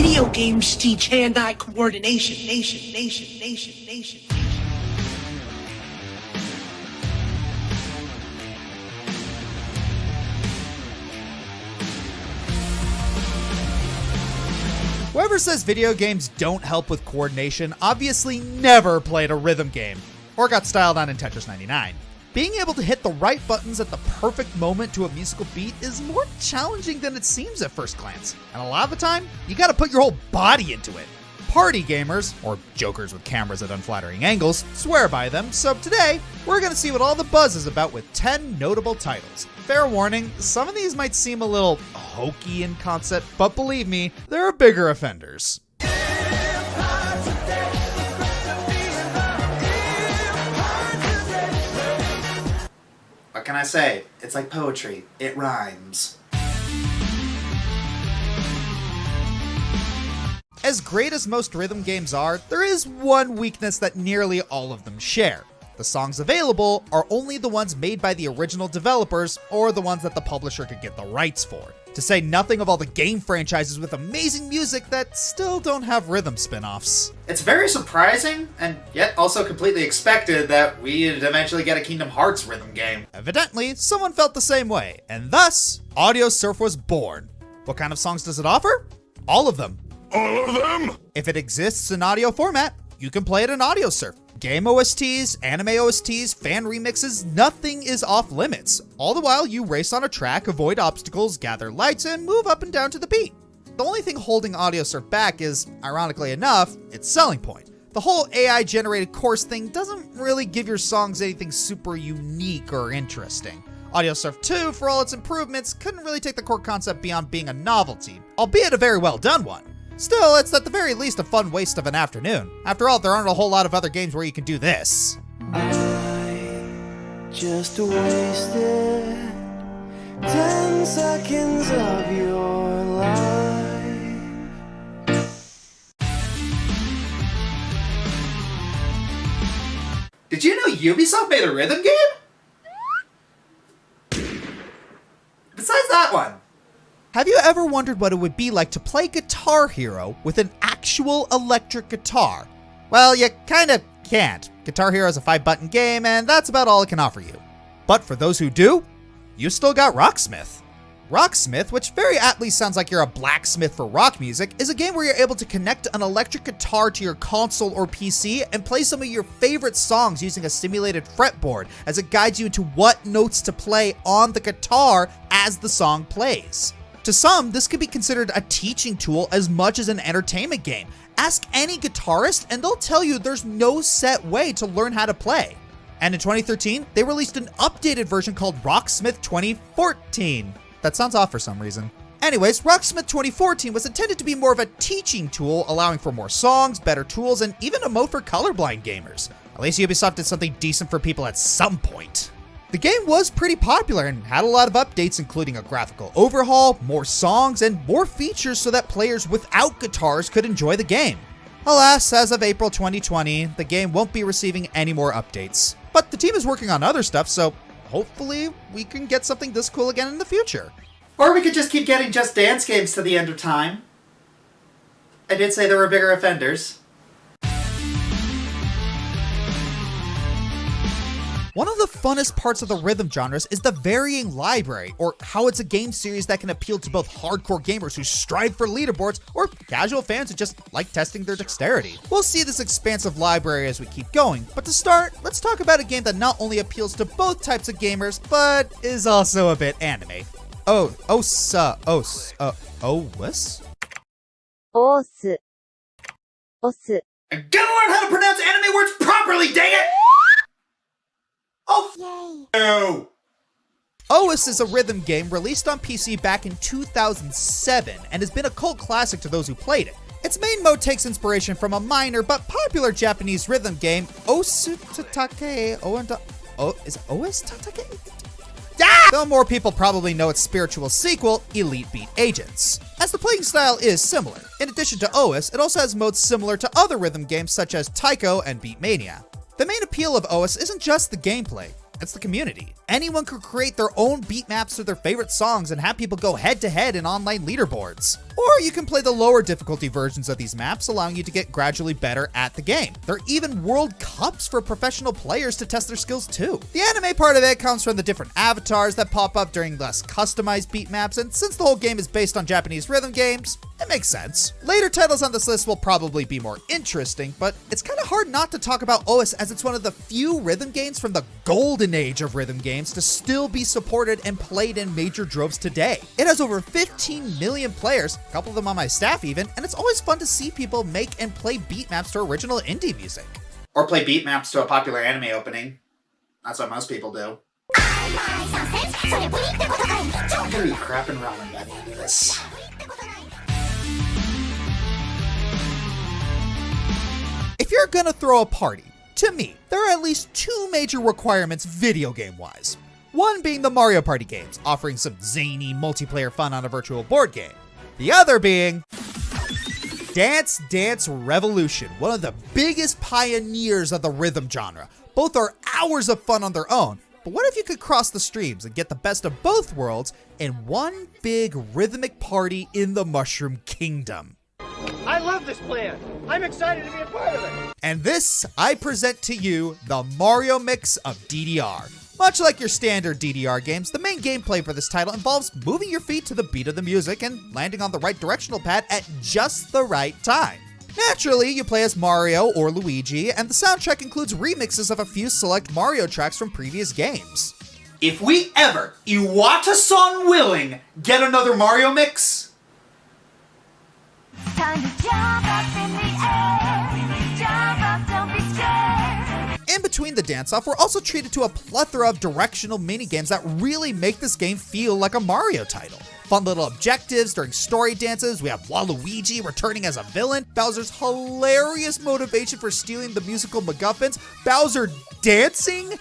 Video games teach hand-eye coordination. Whoever says video games don't help with coordination obviously never played a rhythm game, or got styled on in Tetris 99. Being able to hit the right buttons at the perfect moment to a musical beat is more challenging than it seems at first glance, and a lot of the time, you gotta put your whole body into it. Party gamers, or jokers with cameras at unflattering angles, swear by them, so today, we're gonna see what all the buzz is about with 10 notable titles. Fair warning, some of these might seem a little hokey in concept, but believe me, there are bigger offenders. What can I say? It's like poetry. It rhymes. As great as most rhythm games are, there is one weakness that nearly all of them share. The songs available are only the ones made by the original developers or the ones that the publisher could get the rights for. To say nothing of all the game franchises with amazing music that still don't have rhythm spin-offs. It's very surprising, and yet also completely expected, that we'd eventually get a Kingdom Hearts rhythm game. Evidently, someone felt the same way, and thus, Audio Surf was born. What kind of songs does it offer? All of them. All of them? If it exists in audio format, you can play it in Audio Surf. Game OSTs, anime OSTs, fan remixes, nothing is off limits. All the while you race on a track, avoid obstacles, gather lights, and move up and down to the beat. The only thing holding Audio Surf back is, ironically enough, its selling point. The whole AI-generated course thing doesn't really give your songs anything super unique or interesting. Audio Surf 2, for all its improvements, couldn't really take the core concept beyond being a novelty, albeit a very well done one. Still, it's at the very least a fun waste of an afternoon. After all, there aren't a whole lot of other games where you can do this. I just wasted 10 seconds of your life. Did you know Ubisoft made a rhythm game? Besides that one. Have you ever wondered what it would be like to play Guitar Hero with an actual electric guitar? Well, you kinda can't. Guitar Hero is a 5-button game, and that's about all it can offer you. But for those who do, you still got Rocksmith. Rocksmith, which very aptly sounds like you're a blacksmith for rock music, is a game where you're able to connect an electric guitar to your console or PC and play some of your favorite songs using a simulated fretboard as it guides you into what notes to play on the guitar as the song plays. To some, this could be considered a teaching tool as much as an entertainment game. Ask any guitarist and they'll tell you there's no set way to learn how to play. And in 2013, they released an updated version called Rocksmith 2014. That sounds off for some reason. Anyways, Rocksmith 2014 was intended to be more of a teaching tool, allowing for more songs, better tools, and even a mode for colorblind gamers. At least Ubisoft did something decent for people at some point. The game was pretty popular and had a lot of updates, including a graphical overhaul, more songs, and more features so that players without guitars could enjoy the game. Alas, as of April 2020, the game won't be receiving any more updates. But the team is working on other stuff, so hopefully we can get something this cool again in the future. Or we could just keep getting Just Dance games to the end of time. I did say there were bigger offenders. One of the funnest parts of the rhythm genres is the varying library, or how it's a game series that can appeal to both hardcore gamers who strive for leaderboards or casual fans who just like testing their dexterity. We'll see this expansive library as we keep going, but to start, let's talk about a game that not only appeals to both types of gamers, but is also a bit anime. OS? OS. I gotta learn how to pronounce anime words properly, dang it! Oh, no! OS is a rhythm game released on PC back in 2007 and has been a cult classic to those who played it. Its main mode takes inspiration from a minor but popular Japanese rhythm game, Osutatake. Is it OS Tatake? Ah! Though more people probably know its spiritual sequel, Elite Beat Agents. As the playing style is similar. In addition to OS, it also has modes similar to other rhythm games such as Taiko and Beatmania. The main appeal of OS isn't just the gameplay. It's the community. Anyone could create their own beat maps to their favorite songs and have people go head to head in online leaderboards. Or you can play the lower difficulty versions of these maps, allowing you to get gradually better at the game. There are even World Cups for professional players to test their skills too. The anime part of it comes from the different avatars that pop up during less customized beat maps, and since the whole game is based on Japanese rhythm games, it makes sense. Later titles on this list will probably be more interesting, but it's kind of hard not to talk about OS as it's one of the few rhythm games from the golden age of rhythm games to still be supported and played in major droves today. It has over 15 million players, a couple of them on my staff even, and it's always fun to see people make and play beat maps to original indie music. Or play beat maps to a popular anime opening. That's what most people do. I'm gonna be crap and ramen by the end of this. If you're gonna throw a party, to me, there are at least two major requirements video game-wise. One being the Mario Party games, offering some zany multiplayer fun on a virtual board game. The other being Dance Dance Revolution, one of the biggest pioneers of the rhythm genre. Both are hours of fun on their own, but what if you could cross the streams and get the best of both worlds in one big rhythmic party in the Mushroom Kingdom? I love this plan. I'm excited to be a part of it. And this, I present to you the Mario mix of DDR. Much like your standard DDR games, the main gameplay for this title involves moving your feet to the beat of the music and landing on the right directional pad at just the right time. Naturally, you play as Mario or Luigi, and the soundtrack includes remixes of a few select Mario tracks from previous games. If we ever, Iwata-san willing, get another Mario mix, Time to jump up in the air. Jump up, don't be scared. In between the dance-off, we're also treated to a plethora of directional minigames that really make this game feel like a Mario title. Fun little objectives during story dances, we have Waluigi returning as a villain, Bowser's hilarious motivation for stealing the musical MacGuffins, Bowser dancing.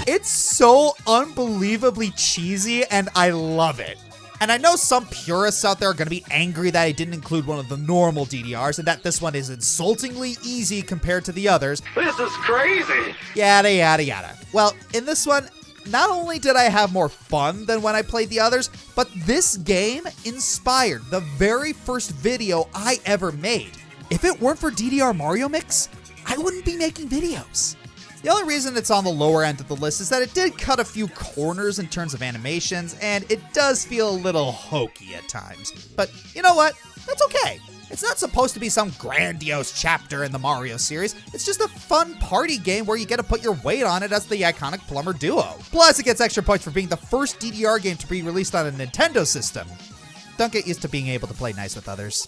It's so unbelievably cheesy, and I love it. And I know some purists out there are going to be angry that I didn't include one of the normal DDRs and that this one is insultingly easy compared to the others. This is crazy. Yada, yada, yada. Well, in this one, not only did I have more fun than when I played the others, but this game inspired the very first video I ever made. If it weren't for DDR Mario Mix, I wouldn't be making videos. The only reason it's on the lower end of the list is that it did cut a few corners in terms of animations, and it does feel a little hokey at times. But you know what? That's okay. It's not supposed to be some grandiose chapter in the Mario series. It's just a fun party game where you get to put your weight on it as the iconic plumber duo. Plus, it gets extra points for being the first DDR game to be released on a Nintendo system. Don't get used to being able to play nice with others.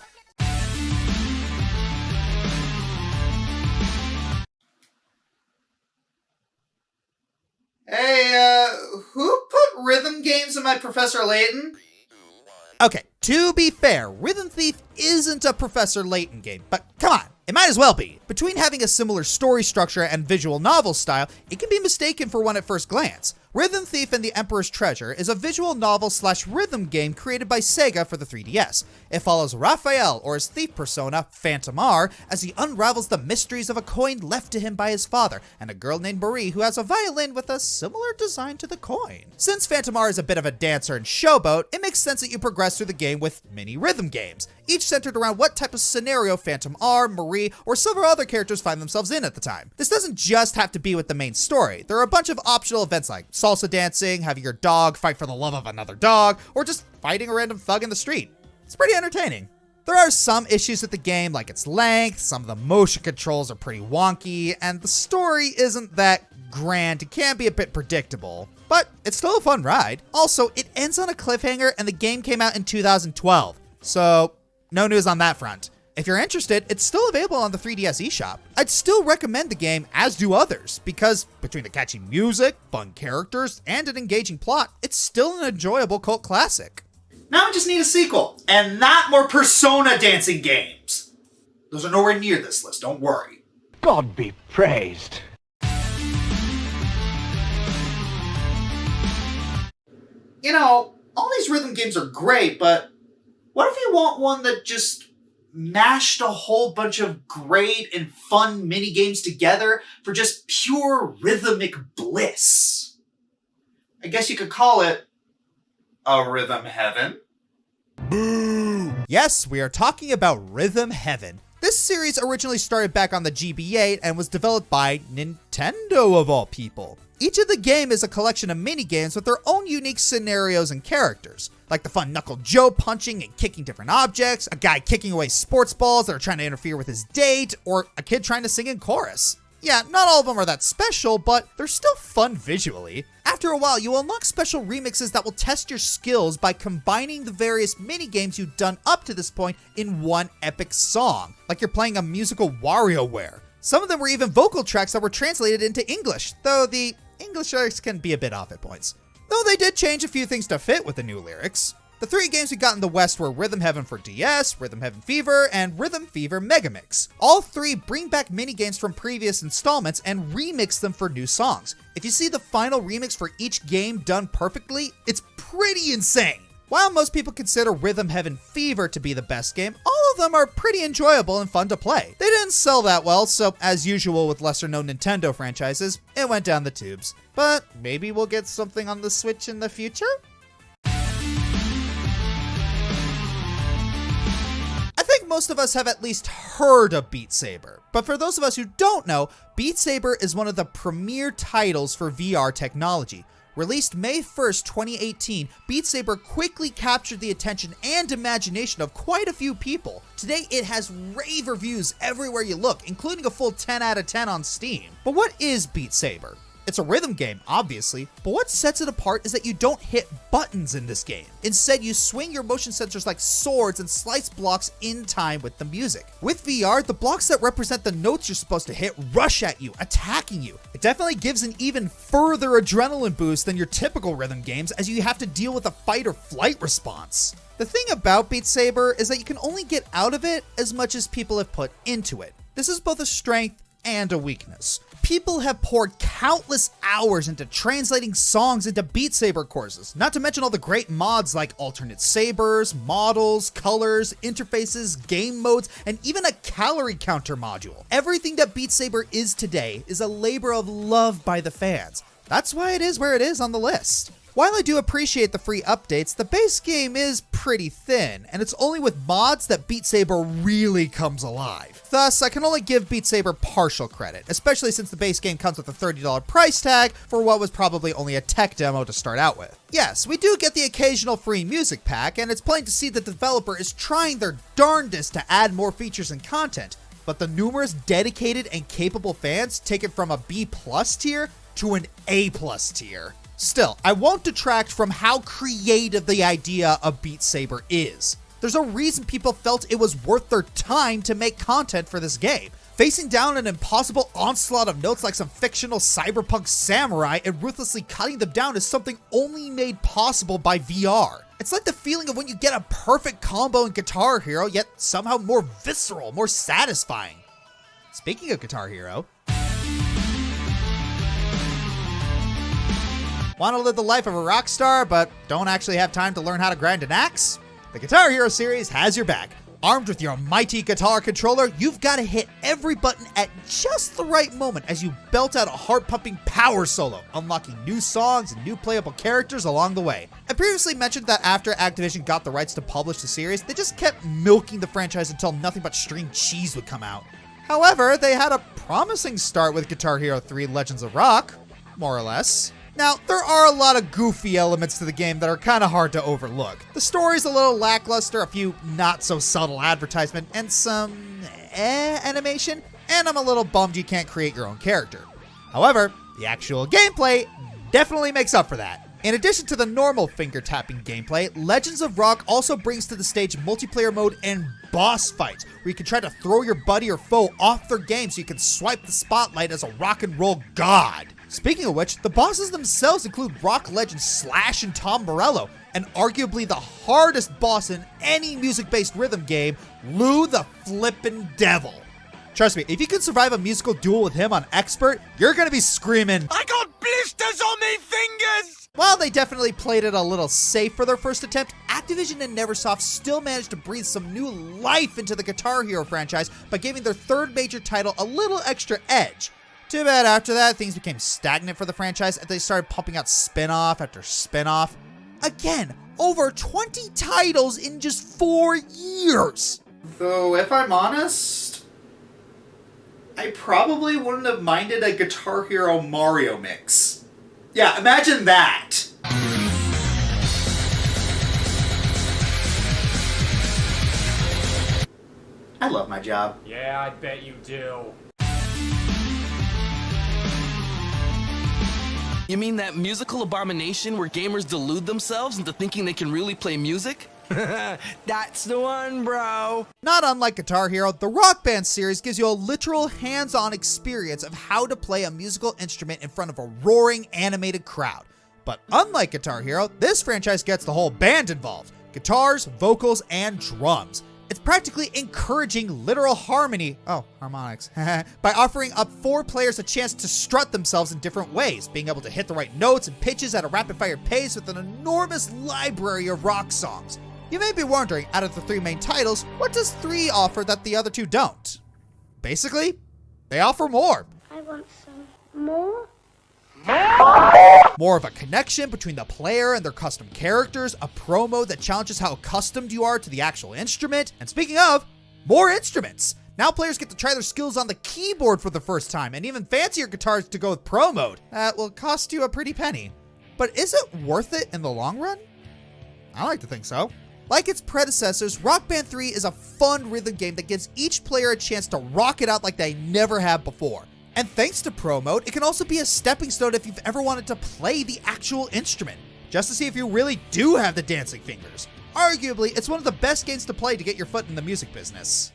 Hey, who put rhythm games in my Professor Layton? Okay, to be fair, Rhythm Thief isn't a Professor Layton game, but come on, it might as well be. Between having a similar story structure and visual novel style, it can be mistaken for one at first glance. Rhythm Thief and the Emperor's Treasure is a visual novel / rhythm game created by Sega for the 3DS. It follows Raphael, or his thief persona, Phantom R, as he unravels the mysteries of a coin left to him by his father, and a girl named Marie who has a violin with a similar design to the coin. Since Phantom R is a bit of a dancer and showboat, it makes sense that you progress through the game with mini rhythm games, each centered around what type of scenario Phantom R, Marie, or several other characters find themselves in at the time. This doesn't just have to be with the main story. There are a bunch of optional events like salsa dancing, having your dog fight for the love of another dog, or just fighting a random thug in the street. It's pretty entertaining. There are some issues with the game, like its length, some of the motion controls are pretty wonky, and the story isn't that grand. It can be a bit predictable, but it's still a fun ride. Also, it ends on a cliffhanger and the game came out in 2012, so no news on that front. If you're interested, it's still available on the 3DS eShop. I'd still recommend the game, as do others, because between the catchy music, fun characters, and an engaging plot, it's still an enjoyable cult classic. Now I just need a sequel, and not more Persona dancing games. Those are nowhere near this list, don't worry. God be praised. You know, all these rhythm games are great, but what if you want one that just mashed a whole bunch of great and fun mini games together for just pure rhythmic bliss. I guess you could call it a rhythm heaven. Yes, we are talking about Rhythm Heaven. This series originally started back on the GB8 and was developed by Nintendo of all people. Each of the game is a collection of minigames with their own unique scenarios and characters, like the fun Knuckle Joe punching and kicking different objects, a guy kicking away sports balls that are trying to interfere with his date, or a kid trying to sing in chorus. Yeah, not all of them are that special, but they're still fun visually. After a while, you unlock special remixes that will test your skills by combining the various minigames you've done up to this point in one epic song, like you're playing a musical WarioWare. Some of them were even vocal tracks that were translated into English, though the English lyrics can be a bit off at points. Though they did change a few things to fit with the new lyrics. The three games we got in the West were Rhythm Heaven for DS, Rhythm Heaven Fever, and Rhythm Fever Megamix. All three bring back minigames from previous installments and remix them for new songs. If you see the final remix for each game done perfectly, it's pretty insane. While most people consider Rhythm Heaven Fever to be the best game, all of them are pretty enjoyable and fun to play. They didn't sell that well, so as usual with lesser-known Nintendo franchises, it went down the tubes. But maybe we'll get something on the Switch in the future? I think most of us have at least heard of Beat Saber, but for those of us who don't know, Beat Saber is one of the premier titles for VR technology. Released May 1st, 2018, Beat Saber quickly captured the attention and imagination of quite a few people. Today, it has rave reviews everywhere you look, including a full 10 out of 10 on Steam. But what is Beat Saber? It's a rhythm game, obviously, but what sets it apart is that you don't hit buttons in this game. Instead, you swing your motion sensors like swords and slice blocks in time with the music. With VR, the blocks that represent the notes you're supposed to hit rush at you, attacking you. It definitely gives an even further adrenaline boost than your typical rhythm games, as you have to deal with a fight or flight response. The thing about Beat Saber is that you can only get out of it as much as people have put into it. This is both a strength and a weakness. People have poured countless hours into translating songs into Beat Saber courses, not to mention all the great mods like alternate sabers, models, colors, interfaces, game modes, and even a calorie counter module. Everything that Beat Saber is today is a labor of love by the fans. That's why it is where it is on the list. While I do appreciate the free updates, the base game is pretty thin, and it's only with mods that Beat Saber really comes alive. Thus, I can only give Beat Saber partial credit, especially since the base game comes with a $30 price tag for what was probably only a tech demo to start out with. Yes, we do get the occasional free music pack, and it's plain to see the developer is trying their darndest to add more features and content, but the numerous dedicated and capable fans take it from a B+ tier to an A+ tier. Still, I won't detract from how creative the idea of Beat Saber is. There's a reason people felt it was worth their time to make content for this game. Facing down an impossible onslaught of notes like some fictional cyberpunk samurai and ruthlessly cutting them down is something only made possible by VR. It's like the feeling of when you get a perfect combo in Guitar Hero, yet somehow more visceral, more satisfying. Speaking of Guitar Hero, want to live the life of a rock star, but don't actually have time to learn how to grind an axe? The Guitar Hero series has your back. Armed with your mighty guitar controller, you've got to hit every button at just the right moment as you belt out a heart-pumping power solo, unlocking new songs and new playable characters along the way. I previously mentioned that after Activision got the rights to publish the series, they just kept milking the franchise until nothing but string cheese would come out. However, they had a promising start with Guitar Hero 3 Legends of Rock, more or less. Now, there are a lot of goofy elements to the game that are kind of hard to overlook. The story's a little lackluster, a few not-so-subtle advertisement, and some animation, and I'm a little bummed you can't create your own character. However, the actual gameplay definitely makes up for that. In addition to the normal finger-tapping gameplay, Legends of Rock also brings to the stage multiplayer mode and boss fights, where you can try to throw your buddy or foe off their game so you can swipe the spotlight as a rock and roll god. Speaking of which, the bosses themselves include rock legends Slash and Tom Morello, and arguably the hardest boss in any music-based rhythm game, Lou the Flippin' Devil. Trust me, if you can survive a musical duel with him on Expert, you're gonna be screaming, "I got blisters on me fingers!" While they definitely played it a little safe for their first attempt, at Activision and Neversoft still managed to breathe some new life into the Guitar Hero franchise by giving their third major title a little extra edge. Too bad after that, things became stagnant for the franchise and they started pumping out spin-off after spin-off. Again, over 20 titles in just 4 years! Though, if I'm honest, I probably wouldn't have minded a Guitar Hero Mario mix. Yeah, imagine that! I love my job. Yeah, I bet you do. You mean that musical abomination where gamers delude themselves into thinking they can really play music? That's the one, bro. Not unlike Guitar Hero, the Rock Band series gives you a literal hands-on experience of how to play a musical instrument in front of a roaring animated crowd. But unlike Guitar Hero, this franchise gets the whole band involved. Guitars, vocals, and drums. It's practically encouraging literal harmony, harmonics, by offering up 4 players a chance to strut themselves in different ways, being able to hit the right notes and pitches at a rapid-fire pace with an enormous library of rock songs. You may be wondering, out of the 3 main titles, what does 3 offer that the other 2 don't? Basically, they offer more. I want some more. More of a connection between the player and their custom characters, a promo that challenges how accustomed you are to the actual instrument, and speaking of, more instruments. Now players get to try their skills on the keyboard for the first time, and even fancier guitars to go with Pro Mode. That will cost you a pretty penny. But is it worth it in the long run? I like to think so. Like its predecessors, Rock Band 3 is a fun rhythm game that gives each player a chance to rock it out like they never have before. And thanks to Pro Mode, it can also be a stepping stone if you've ever wanted to play the actual instrument, just to see if you really do have the dancing fingers. Arguably, it's one of the best games to play to get your foot in the music business.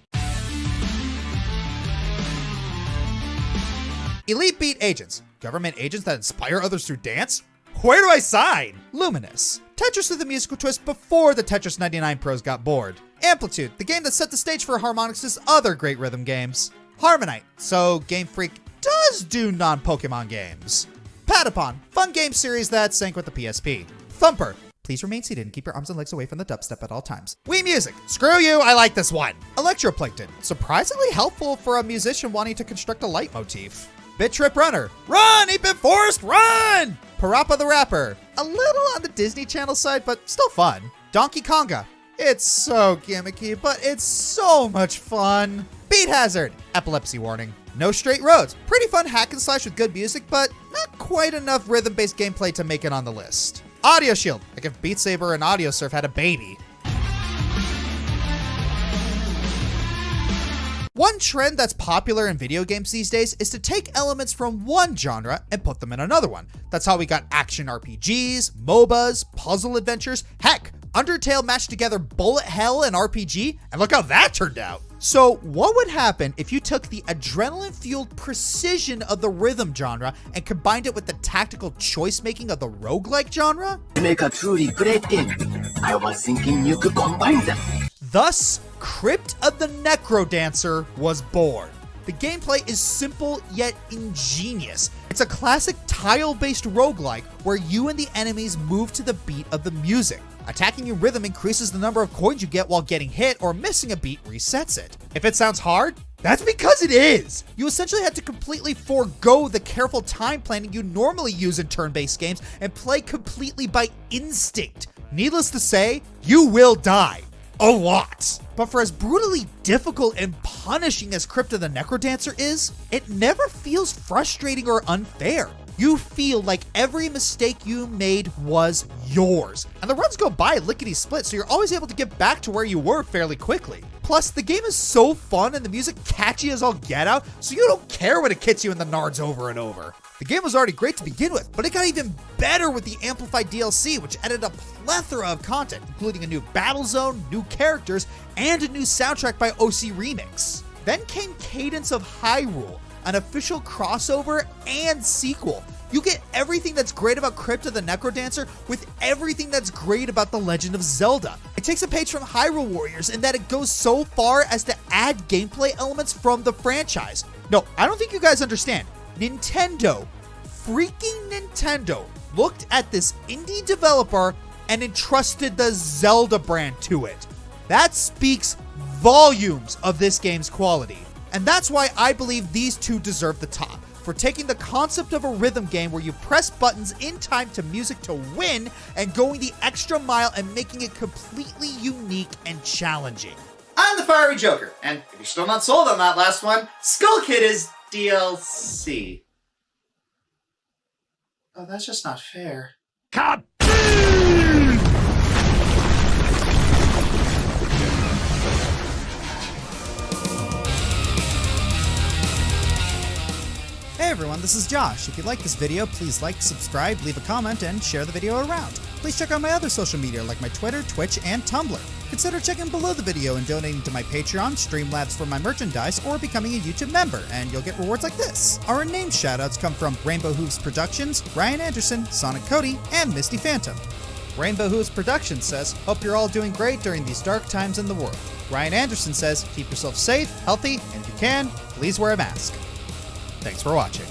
Elite Beat Agents, government agents that inspire others through dance? Where do I sign? Luminous, Tetris with a musical twist before the Tetris 99 pros got bored. Amplitude, the game that set the stage for Harmonix's other great rhythm games. Harmonite, so Game Freak does do non-Pokemon games. Patapon, fun game series that sync with the PSP. Thumper, please remain seated and keep your arms and legs away from the dubstep at all times. Wii Music, screw you, I like this one. Electroplankton, surprisingly helpful for a musician wanting to construct a leitmotif. Bit Trip Runner, run, 8-Bit Forest, run! Parappa the Rapper, a little on the Disney Channel side, but still fun. Donkey Konga, it's so gimmicky, but it's so much fun. Beat Hazard, epilepsy warning. No Straight Roads, pretty fun hack and slash with good music, but not quite enough rhythm-based gameplay to make it on the list. Audio Shield, like if Beat Saber and Audio Surf had a baby. One trend that's popular in video games these days is to take elements from one genre and put them in another one. That's how we got action RPGs, MOBAs, puzzle adventures, heck, Undertale mashed together bullet hell and RPG, and look how that turned out. So what would happen if you took the adrenaline-fueled precision of the rhythm genre and combined it with the tactical choice-making of the roguelike genre? To make a truly great game, I was thinking you could combine them. Thus, Crypt of the Necrodancer was born. The gameplay is simple yet ingenious. It's a classic tile-based roguelike where you and the enemies move to the beat of the music. Attacking in rhythm increases the number of coins you get while getting hit, or missing a beat resets it. If it sounds hard, that's because it is! You essentially had to completely forego the careful time planning you normally use in turn-based games and play completely by instinct. Needless to say, you will die. A lot. But for as brutally difficult and punishing as Crypt of the Necrodancer is, it never feels frustrating or unfair. You feel like every mistake you made was yours. And the runs go by lickety-split, so you're always able to get back to where you were fairly quickly. Plus, the game is so fun and the music catchy as all get out, so you don't care when it kicks you in the nards over and over. The game was already great to begin with, but it got even better with the amplified DLC, which added a plethora of content, including a new battle zone, new characters, and a new soundtrack by OC Remix. Then came Cadence of Hyrule, an official crossover and sequel. You get everything that's great about Crypt of the Necrodancer with everything that's great about The Legend of Zelda. It takes a page from Hyrule Warriors in that it goes so far as to add gameplay elements from the franchise. No, I don't think you guys understand. Nintendo, freaking Nintendo, looked at this indie developer and entrusted the Zelda brand to it. That speaks volumes of this game's quality. And that's why I believe these two deserve the top, for taking the concept of a rhythm game where you press buttons in time to music to win and going the extra mile and making it completely unique and challenging. I'm the Fiery Joker, and if you're still not sold on that last one, Skull Kid is DLC. Oh, that's just not fair. Hey everyone, this is Josh. If you like this video, please like, subscribe, leave a comment, and share the video around. Please check out my other social media like my Twitter, Twitch, and Tumblr. Consider checking below the video and donating to my Patreon, Streamlabs for my merchandise, or becoming a YouTube member, and you'll get rewards like this. Our name shoutouts come from Rainbow Hooves Productions, Ryan Anderson, Sonic Cody, and Misty Phantom. Rainbow Hooves Productions says, hope you're all doing great during these dark times in the world. Ryan Anderson says, keep yourself safe, healthy, and if you can, please wear a mask. Thanks for watching.